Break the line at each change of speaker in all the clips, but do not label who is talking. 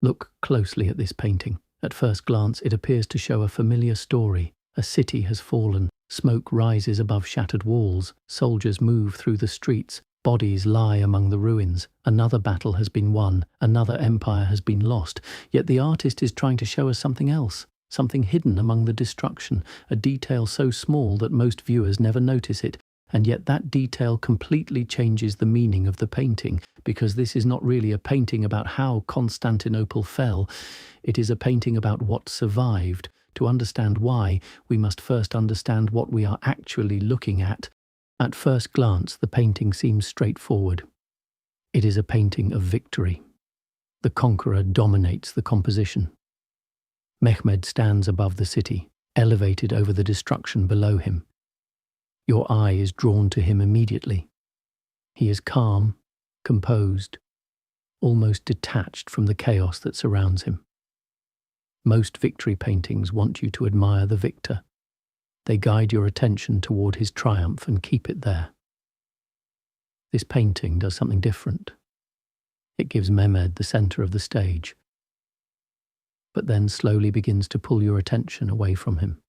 Look closely at this painting. At first glance, it appears to show a familiar story. A city has fallen. Smoke rises above shattered walls. Soldiers move through the streets. Bodies lie among the ruins. Another battle has been won. Another empire has been lost. Yet the artist is trying to show us something else, something hidden among the destruction, a detail so small that most viewers never notice it. And yet that detail completely changes the meaning of the painting, because this is not really a painting about how Constantinople fell. It is a painting about what survived. To understand why, we must first understand what we are actually looking at. At first glance, the painting seems straightforward. It is a painting of victory. The conqueror dominates the composition. Mehmed stands above the city, elevated over the destruction below him. Your eye is drawn to him immediately. He is calm, composed, almost detached from the chaos that surrounds him. Most victory paintings want you to admire the victor. They guide your attention toward his triumph and keep it there. This painting does something different. It gives Mehmed the center of the stage, but then slowly begins to pull your attention away from him.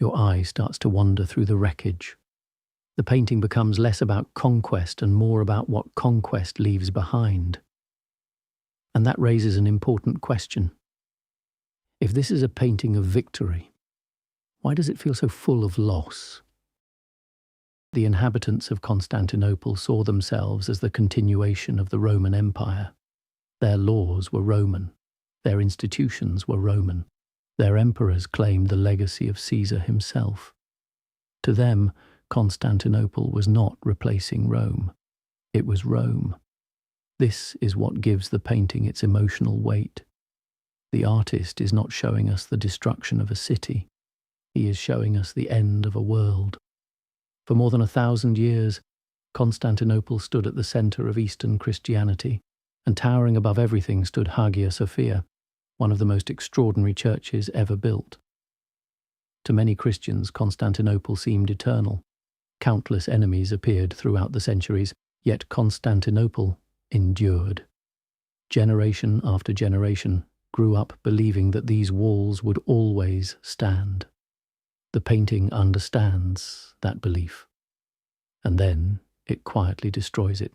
Your eye starts to wander through the wreckage. The painting becomes less about conquest and more about what conquest leaves behind. And that raises an important question. If this is a painting of victory, why does it feel so full of loss? The inhabitants of Constantinople saw themselves as the continuation of the Roman Empire. Their laws were Roman. Their institutions were Roman. Their emperors claimed the legacy of Caesar himself. To them, Constantinople was not replacing Rome. It was Rome. This is what gives the painting its emotional weight. The artist is not showing us the destruction of a city. He is showing us the end of a world. For more than 1,000 years, Constantinople stood at the center of Eastern Christianity, and towering above everything stood Hagia Sophia, one of the most extraordinary churches ever built. To many Christians, Constantinople seemed eternal. Countless enemies appeared throughout the centuries, yet Constantinople endured. Generation after generation grew up believing that these walls would always stand. The painting understands that belief, and then it quietly destroys it.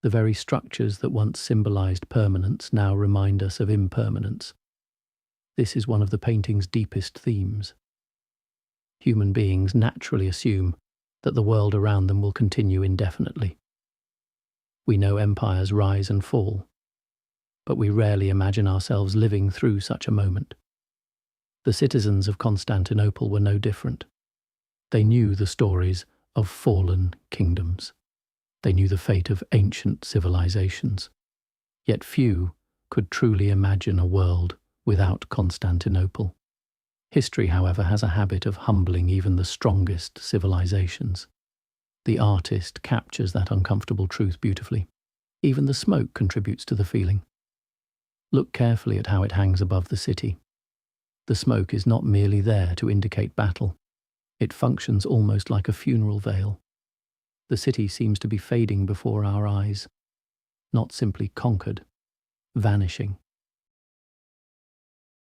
The very structures that once symbolized permanence now remind us of impermanence. This is one of the painting's deepest themes. Human beings naturally assume that the world around them will continue indefinitely. We know empires rise and fall, but we rarely imagine ourselves living through such a moment. The citizens of Constantinople were no different. They knew the stories of fallen kingdoms. They knew the fate of ancient civilizations. Yet few could truly imagine a world without Constantinople. History, however, has a habit of humbling even the strongest civilizations. The artist captures that uncomfortable truth beautifully. Even the smoke contributes to the feeling. Look carefully at how it hangs above the city. The smoke is not merely there to indicate battle. It functions almost like a funeral veil. The city seems to be fading before our eyes, not simply conquered, vanishing.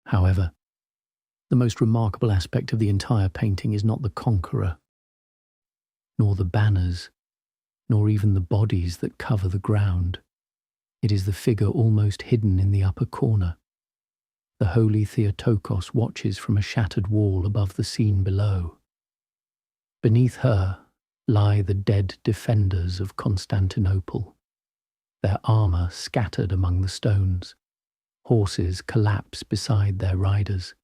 However, the most remarkable aspect of the entire painting is not the conqueror, nor the banners, nor even the bodies that cover the ground. It is the figure almost hidden in the upper corner. The holy Theotokos watches from a shattered wall above the scene below. Beneath her lie the dead defenders of Constantinople, their armor scattered among the stones. Horses collapse beside their riders.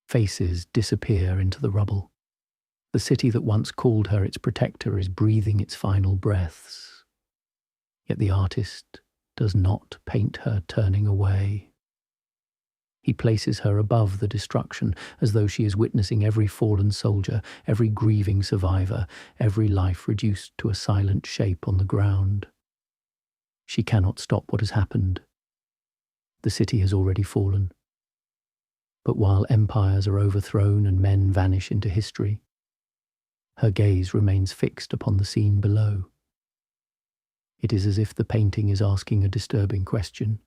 Faces disappear into the rubble. The city that once called her its protector is breathing its final breaths. Yet the artist does not paint her turning away. He places her above the destruction, as though she is witnessing every fallen soldier, every grieving survivor, every life reduced to a silent shape on the ground. She cannot stop what has happened. The city has already fallen. But while empires are overthrown and men vanish into history, her gaze remains fixed upon the scene below. It is as if the painting is asking a disturbing question.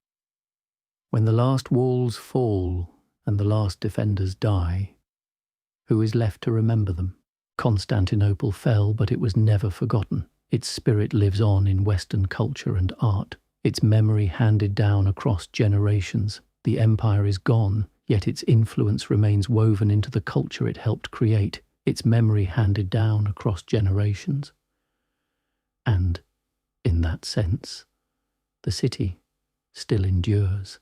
When the last walls fall and the last defenders die, who is left to remember them? Constantinople fell, but it was never forgotten. Its spirit lives on in Western culture and art, its memory handed down across generations. The empire is gone, yet its influence remains woven into the culture it helped create, its memory handed down across generations. And, in that sense, the city still endures.